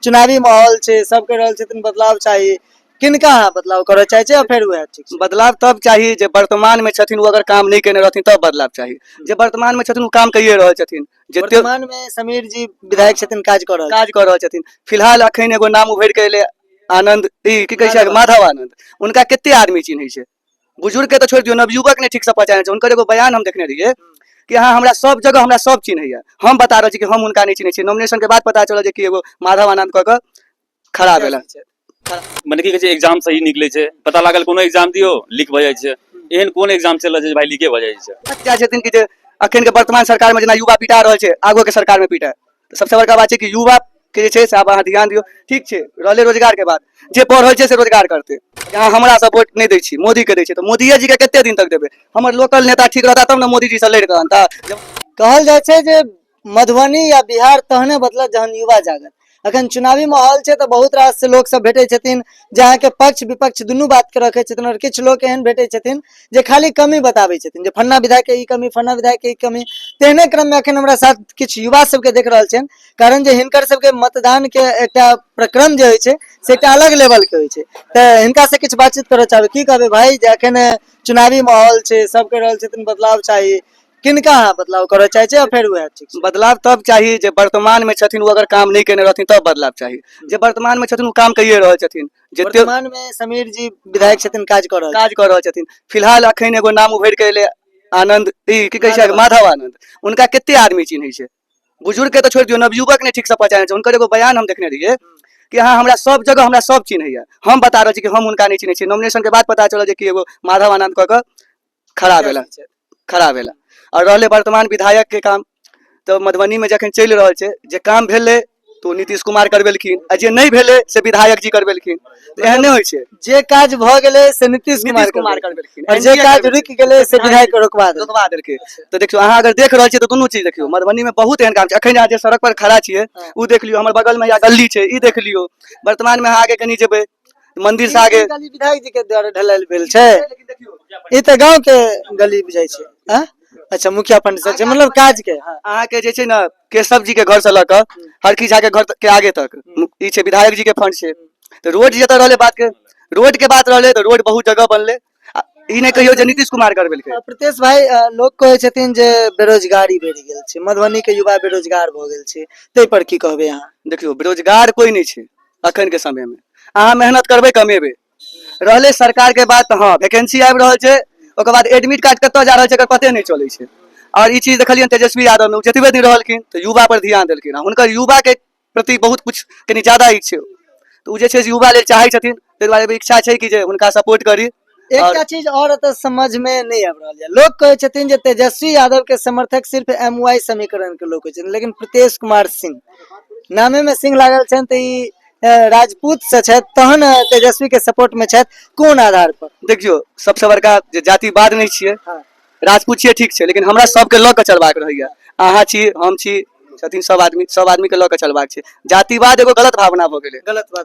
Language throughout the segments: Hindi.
चुनावी माहौल छै, सब कह रहल छथिन बदलाव चाहिए। किनका बदलाव करऽ चाहै छै, फिर वह ठीक छै? बदलाव तब चाहिए जे वर्तमान में छथिन, वो अगर काम नहीं केने रहथिन तब बदलाव चाहिए। जे वर्तमान में छथिन वो काम कइए रहल छथिन। वर्तमान में समीर जी विधायक छथिन, काज कर रहल छथिन। फिलहाल अखन एगो नाम उभरि के एलै, आनंद की कहै छै, माधव आनंद। उनका कते आदमी चिन्है छै? बुजुर्ग के तो छोड़ दियो, नवयुवक ने ठीक से पहचानै छै। उनकर एगो बयान हम देखने रहिए कि हाँ हमरा सब जगह हमरा सब चिन्हैया। हम बता रहल छी कि हम उनका नहीं चिन्है छी। नॉमिनेशन के बाद पता चलल जे कि एगो माधव आनंद कऽ के खड़ा भेला। मने की कहै छै, एग्जाम सही निकले छै, पता लागल कोनो एग्जाम दियो लीक भ जाइ छै। एहन कोन एग्जाम चल रहल छै भाई लीके भ जाइ छै? जाइ छथिन कि जे अखन के वर्तमान सरकार में जेना युवा पिटा रहल छै, आगो के सरकार में पिटा। तो सबसे बड़का बात छै कि युवा के जे छै से आब अहाँ ध्यान दियौ। ठीक छै, रहले रोजगार के बात, जे पढ़ल छै से रोजगार करते। यहाँ हमरा सब वोट नहीं दै छी, मोदी के दै छै, तो मोदीए जी के कते दिन तक देबै? हमर लोकल नेता ठीक रहता तब ने मोदी जी से लड़ के आनता। कहल जाय छै जे मधुबनी या बिहार तहने बदलत जहन युवा जागत। अखन चुनावी माहौल छै तो बहुत रास से लोग सब भेटे छथिन, जहाँ के पक्ष विपक्ष दुनू बात के रखे छथिन, और किछ लोग एहन भेटे छथिन जे खाली कमी बताबै छथिन, जे फन्ना विधायक के ई कमी, फन्ना विधायक के ई कमी। तेहने क्रम में अखन हमरा साथ किछ युवा सबके देख रहल छन, कारण जे हिनकर सबके मतदान के एकटा प्रक्रम जे होइ छै से एकटा अलग लेवल के होइ छै। तऽ हिनका से किछ बातचीत करऽ चाहबै। की कहबै भाई, जे अखन चुनावी माहौल छै, सब कह रहल छथिन बदलाव चाहिए। किनका बदलाव करऽ चाहै छै, फिर वह ठीक छै? बदलाव तब चाहिए जे वर्तमान में छथिन, वो अगर काम नहीं केने रहथिन तब बदलाव चाहिए। जे वर्तमान में छथिन वो काम कइए रहल छथिन। वर्तमान में समीर जी विधायक छथिन, काज कर रहल छथिन। फिलहाल अखन एगो नाम उभरि के एलै, आनंद की कहै छै, माधव आनंद। उनका कते आदमी चिन्है छै? बुजुर्ग के तो छोड़ दियो, नवयुवक ने ठीक से पहचानै छै। उनकर एगो बयान हम देखने रहिए कि हाँ हमरा सब जगह हमरा सब चिन्हैया। हम बता रहल छी कि हम उनका नहीं चिन्है छी। नॉमिनेशन के बाद पता चलल जे कि एगो माधव आनंद कऽ के खड़ा भेला। और रहले वर्तमान विधायक के काम, तो मधुबनी में जखन चलि रहल छै, जे काम भेलै तो नीतीश कुमार करबेलखिन, आ जे नहीं भेलै से विधायक जी करबेलखिन। तो एहन नहीं होइ छै, जे काज भ गेलै से नीतीश कुमार करबेलखिन, और जे काज रुकि गेलै से विधायक रोकवा देलकै। तो देखियो, अहाँ अगर देख रहल छियै तो दुनू चीज देखियो। मधुबनी में बहुत एहन काम छै। अखन अहाँ जे सड़क पर खड़ा छियै उ देख लियो, हमर बगल में या गली छै ई देख लियो। वर्तमान में अहाँ आगे कनी जेबै मंदिर से आगे, गली विधायक जी के द्वारा ढलाइल भेल छै। ई त गांव के गली बुझाइ छै। हां, अच्छा, मुखिया फंड से छै, मतलब काज के। अहाँ के जे छै ना, केशव जी के घर से लऽ कऽ हरकी झा के घर के आगे तक ई छै विधायक जी के फंड छै। तो रोड जतऽ रहले बात के, रोड के बात रहले तो रोड बहुत जगह बनले। ई नहीं कहियो जे नीतीश कुमार करबेलकै। प्रतेश भाई, लोग कहै छथिन जे बेरोजगारी बढ़ि गेल छै, मधुबनी के युवा बेरोजगार भ गेल छै, तै पर की कहबै अहाँ? देखियो, बेरोजगार कोई नहीं छै अखन के समय में। अहाँ मेहनत करबै कमेबै। रहले सरकार के बात, हाँ वैकेंसी आबि रहल छै, ओकर बाद एडमिट कार्ड कतऽ जा रहल छै एकर पते नहीं चलै छै। और ई चीज देखलियन तेजस्वी यादव में, जतबे दिन रहलखिन तो युवा पर ध्यान देलखिन। हुनकर युवा के प्रति बहुत कुछ कनी ज्यादा ही छै। तो उ जे छै युवा लेल चाहै छथिन, ताहि दुआरे इच्छा छै कि जे हुनका सपोर्ट करी। एकटा चीज और एतऽ समझ में नहीं आबि रहल है। लोग कहै छथिन जे तेजस्वी यादव के समर्थक सिर्फ MY समीकरण के लोग होइ छथिन, लेकिन प्रीतेश कुमार सिंह नामे में सिंह लागल छनि तऽ ई राजपूत से छथि, तहन तेजस्वी के सपोर्ट में छथि। कोन आधार पर? देखियो, सबसे बड़का जे जातिवाद नहीं छियै, राजपूत छियै ठीक छै, लेकिन हमरा सबके लऽ के चलबाक रहैया। अहाँ छी, हम छी, छथिन सब आदमी के लऽ के चलबाक छै। जातिवाद एगो गलत भावना भऽ गेलै,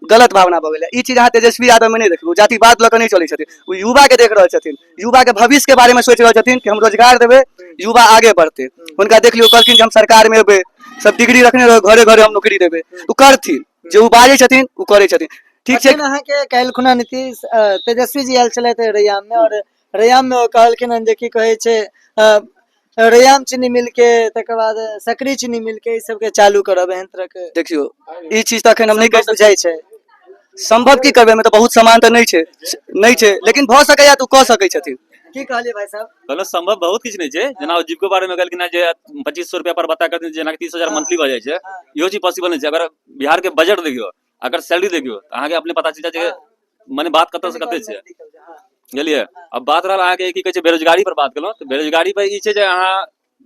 गलत भावना भऽ गेलै। ई चीज अहाँ तेजस्वी यादव में नहीं देखबै। जातिवाद लऽ के नहीं चलै छथिन, ओ युवा के देख रहल छथिन, युवा के भविष्य के बारे में सोचि रहल छथिन कि हम रोजगार देबै, युवा आगे बढ़तै। हुनका देख लियौ, कहलखिन कि हम सरकार में एबै, सब डिग्री रखने रहो, घरे घरे हम नौकरी देबै, ओ करथिन। जे ओ बाजै छथिन ओ करै छथिन। ठीक छै, अहाँ के काल्हि खुना नीतीश तेजस्वी जी आयल छलथि रैयाम में, और रैयाम में ओ कहलखिन हन जे की कहै छै, रैयाम चीनी मिल के, तकर बाद सकरी चीनी मिल के, ई सब के चालू करब, एहन तरह के। देखियो, ई चीज तो अखन हम नहीं कहि बुझाइ छै। संभव की करबै, में तो बहुत सामान तो नहीं छै, लेकिन भऽ सकैया तो कऽ सकै छथिन। की कहलिए भाई साहब? कहलो संभव बहुत किछ नहीं छै। जना जीविको बारे में कहलखिन जे 2500 रुपया पर बता करथिन, जेना 30,000 मंथली भ जाइ छै, इहो चीज पॉसिबल नहीं छै। अगर बिहार के बजट देखियो, अगर सैलरी देखियो, तो अहाँ के अपने पता चल जाए मने बात कतऽ से कते छै, बुझलियै? अब बात रहल अहाँ के की कहै छै बेरोजगारी पर बात केलहुँ, तो बेरोजगारी पर ई छै जे अहाँ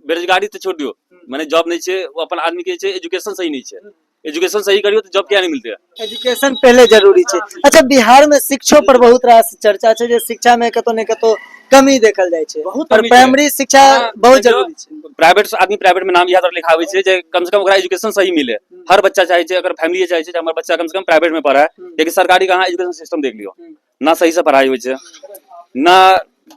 बेरोजगारी तो छोड़ दियो, माने जॉब नहीं छै, वो अपन आदमी के छै एजुकेशन सही नहीं छै। एजुकेशन सही करियो तो जॉब क्या नहीं मिलते? एजुकेशन पहले जरूरी छै। अच्छा, बिहार में शिक्षो पर बहुत रास चर्चा छै, जे शिक्षा में कतौ ने कतौ कमी देखल जाय छै, और प्राइमरी शिक्षा बहुत जरूरी छै। प्राइवेट आदमी प्राइवेट में नाम इएह लिखाबै छै जे कम से कम ओकरा एजुकेशन सही मिले। हर बच्चा चाहे छै, अगर फैमिली चाहे छै हमर बच्चा कम से कम प्राइवेट में पढ़े, लेकिन सरकारी का एजुकेशन सिस्टम देख लियो, ना सही से पढ़ाई होइ छै, ना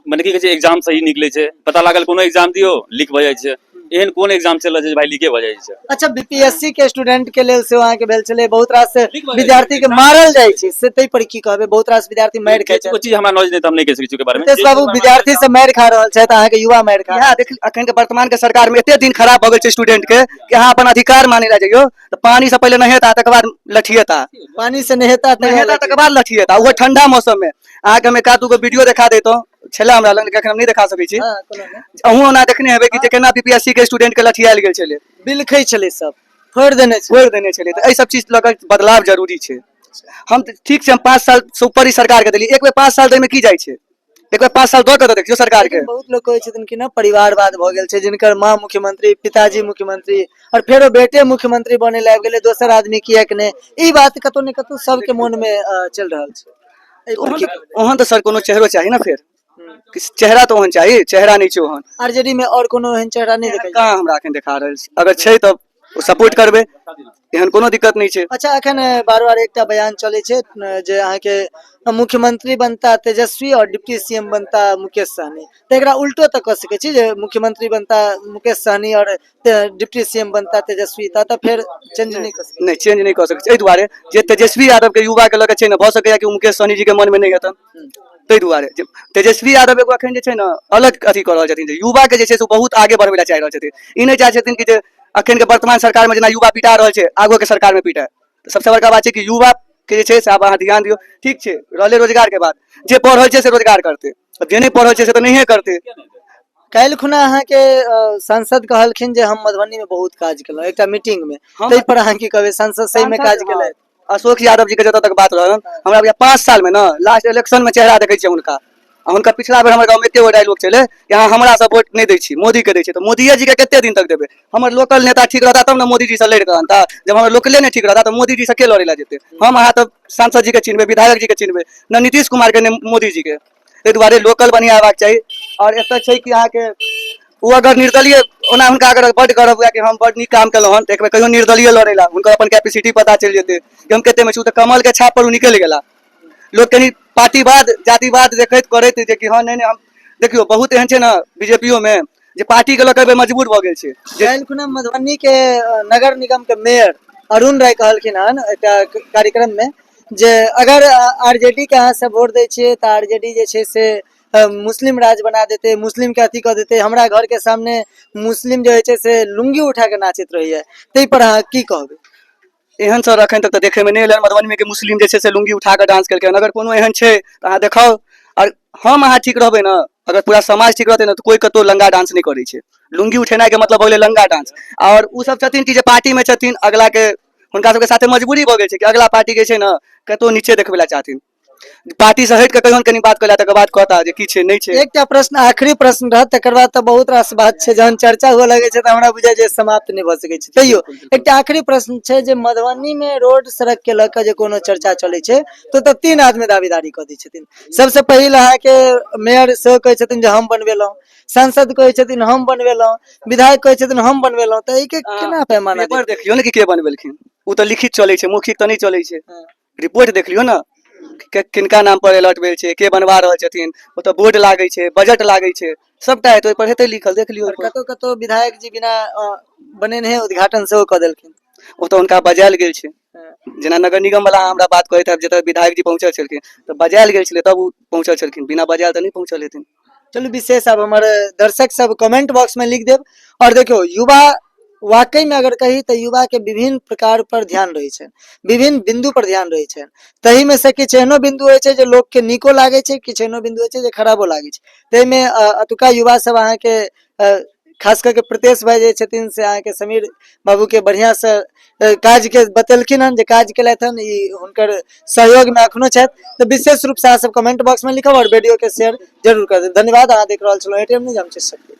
मने की कहै छै एग्जाम सही निकले छै, पता लागल कोनो एग्जाम दियो लीक भ जाइ छै। एहन कोन एग्जाम चल रहल छै जे भाई लीके भ जाइ छै। अच्छा बीपीएससी के स्टूडेंट के लेल से अहाँ के भेल छले बहुत रास विद्यार्थी के मारल जाय छै से तै पर की कहबे बहुत रास विद्यार्थी मार खाय छै ओ चीज हमरा नॉलेज नहीं, तो हम नहीं कह सकै छी ओके बारे में। नितेश बाबू विद्यार्थी सब मार खा रहल छै अहाँ के युवा मार खा यहाँ देख अखन के वर्तमान के सरकार में एते दिन खराब भ गेल छै स्टूडेंट के कि अहाँ अपन अधिकार माने ला जइयो तो पानी से पहले नहेता तकर बाद लठिएता, पानी से नहेता नहेता तकर बाद लठिएता, वो ठंडा मौसम में। अहाँ के हम एक आध गो वीडियो दिखा देतो छला हमरा लग, एखन हम नहीं दिखा सकै छी। हां कोनो नहीं अहूँ ओना देखने हेबै कि जे केना बीपीएससी के स्टूडेंट के लठियाल गेल छलै, बिलखै छले सब फोड़ देने छै। छोड़ देने छलै। तो एहि सब चीज लग बदलाव जरूरी छै। हम ठीक छै हम 5 साल से ऊपर ही सरकार के देली, एक बेर 5 साल दै में की जाइ छै, एक बार 5 साल दो के देखियो सरकार के। लेकिन बहुत लोग कहै छथिन कि ना परिवारवाद भ गेल छै, जिनकर माँ मुख्यमंत्री, पिताजी मुख्यमंत्री और फेरो बेटे मुख्यमंत्री बने लाग गेले, दोसर आदमी कियाक ने ई बात कतो ने कतो सबके मन में चल रहल छै। एहि पर की कहबै? ओहन तो सर कोनो चेहरो चाही ना, फिर चेहरा तो ओहन चाही, चेहरा नहीं छै ओहन। आरजेडी में और कोनो एहन चेहरा नहीं देखै छै। कहाँ हमरा अखन देखा रहल छै, अगर छै तो सपोर्ट करबै, एहन कोनो दिक्कत नहीं छै। अच्छा अखन बार बार एकटा बयान चले छै जे अहाँ के मुख्यमंत्री बनता तेजस्वी और डिप्टी सीएम बनता मुकेश सहनी, तो एकरा उल्टो तक कह सकै छी जे मुख्यमंत्री बनता मुकेश सहनी और डिप्टी सीएम बनता तेजस्वी, तो फिर चेंज नहीं कर सकै। नहीं चेंज नहीं कर सकै छै। एहि दुआरे जे तेजस्वी यादव के युवा के लगे छै ने, भ सकैया कि मुकेश सहनी जी के मन में नहीं हेतन, ताहि दुआरे जे तेजस्वी यादव एगो अखन जे छै ने अलग अथी कर रहल छथिन, जे युवा के जे छै से बहुत आगे बढ़बै ला चाहि रहल छथिन। ई नहीं चाहे छथिन कि जे अखन के वर्तमान सरकार में जेना युवा पिटा रहल छै आगो के सरकार में पिटाए। तो सबसे बड़का बात छै कि युवा के जे छै से आब अहाँ ध्यान दियौ। ठीक छै रहले रोजगार के बात, जे पढ़ रहल छै से रोजगार करते, अब जे नहीं पढ़ रहल छै से तो नहिये करते। काल्हि खुना अहाँ के सांसद कहलखिन जे हम मधुबनी में बहुत काज केलहुँ एकटा मीटिंग में, तै पर अहाँ की कहबै सांसद सही में काज केलथि? अशोक यादव जी के जतऽ तक बात रहल, हमरा बुझाइया 5 साल में ना लास्ट इलेक्शन में चेहरा देखै छियै हुनका। आ हुनका पिछला बेर हमर गाँव में एते गो डायलॉग छलै कि अहाँ हमरा सब वोट नहीं दै छी, मोदी के दै छी। तो मोदीए जी के कते दिन तक देबै? हमर लोकल नेता ठीक रहता तब ना मोदी जी से लड़ के आनता। जब हमर लोकले नहीं ठीक रहता तो मोदी जी से के लड़े ला जेते? हम अहाँ तो सांसद जी के चिन्हबै, विधायक जी के चिन्हबै, न नीतीश कुमार के न मोदी जी के। ताहि दुआरे लोकल बढ़िया हेबाक चाही। और एतऽ छै कि अहाँ के वो अगर निर्दलीय ओना हुनका अगर बड गर्व हुआ कि हम बड नीक काम केलहुँ हन, तो एक बेर कहियो निर्दलीय लड़े ला, हुनकर अपन कैपेसिटी पता चल जेतै कि हम कते में छी। तो कमल के छाप पर उ निकल गेला। लोग कनी पार्टीवाद जातिवाद देखैत करैत जे कि हाँ नहीं हम देखियो बहुत एहन छै ना बीजेपीओ में जे पार्टी के लऽ के मजबूर भऽ गेल छै। काल्हि खुना मधुबनी के नगर निगम के मेयर अरुण राय कहलखिन हन एकटा कार्यक्रम में जे अगर आरजेडी के अहाँ से वोट दै छियै तो आरजेडी जे छै से मुस्लिम राज बना देते, मुस्लिम के अथी कऽ देते, हमरा घर के सामने मुस्लिम जो है से लुंगी उठा के नाचैत रहैया, तै पर अहाँ की कहबै? एहन सर अखन तक तो देखे में नहीं एलै मधुबनी में कि मुस्लिम जे छै से लुंगी उठा के डांस केलकै। अगर कोनो एहन छै तो अहाँ देखाउ। और हम अहाँ ठीक रहबै ना, अगर पूरा समाज ठीक रहतै ना, तो कोई कतौ लंगा डांस नहीं करै छै। लुंगी उठेनाइ के मतलब भऽ गेलै लंगा डांस। और उ सब छथिन कि जे पार्टी में छथिन, अगला के हुनका सबके साथे मजबूरी भऽ गेल छै कि अगला पार्टी के छै ना कतौ नीचे देखबै ला चाहथिन। पार्टी से हट के कहियो कनी बात कइला तकर बाद कहता जे की छै नहीं छै। एकटा प्रश्न आखिरी प्रश्न रहत, तकर बाद तो बहुत रास बात छै, जहन चर्चा हुआ लगे छै तो हमरा बुझाय जे समाप्त नहीं भ सकै छै। तैयो एकटा आखिरी प्रश्न छै जे मधुबनी में रोड सड़क के लऽ के जे कोनो चर्चा चलै छै तो 3 आदमी दावेदारी कऽ दै छथिन। सबसे पहिल अहाँ के मेयर से कहै छथिन जे हम बनवेलहुँ, सांसद कहै छथिन हम बनवेलहुँ, विधायक कहै छथिन हम बनवेलहुँ, तो एहि के केना पैमाना पेपर देखियो ने कि के बनवेलखिन। उ तो लिखित चलै छै, मौखिक तो नहीं चलै छै। रिपोर्ट देख लियो ना किनका नाम पर अलर्ट भेल छै, के बनवा रहल छथिन, ओतऽ बोर्ड लागै छै, बजट लागै छै, सबटा हेतै ओहि पर हेतै लिखल, देख लियो। कतौ कतौ विधायक जी बिना बनेने उद्घाटन सेहो कऽ देलखिन। ओ तो उनका बजायल गेल छै। जेना नगर निगम वाला हमरा बात कहैत है जतऽ विधायक जी पहुंचल छलखिन तो बजायल गेल छलै तब उ पहुंचल छलखिन, बिना बजायल तो नहीं पहुंचल हेथिन। चलू विशेष अब हमारे दर्शक सब कमेंट बॉक्स में लिख देव। और देखियो युवा वाकई में अगर कही तो युवा के विभिन्न प्रकार पर ध्यान रहे छै, विभिन्न बिंदु पर ध्यान रहे छै। तही में से किछु एहनो बिंदु होइ छै जे लोग के नीको लागे छै, किछु एहनो बिंदु होइ छै जे खराबो लागे छै। तै में अतुका युवा सब अहाँ के खास करके प्रतेश भाई जे छथिन से अहाँ के समीर बाबू के बढ़िया से काज के बतेलखिन हन, जे काज केलथि हन, ई हुनकर सहयोग में अखनो छथि। तो विशेष रूप से अहाँ सब कमेंट बॉक्स में लिखब और वीडियो के शेयर जरूर कर देब। धन्यवाद। अहाँ देख रहल छलहुँ एटीएम न्यूज, हम छी शक्ति।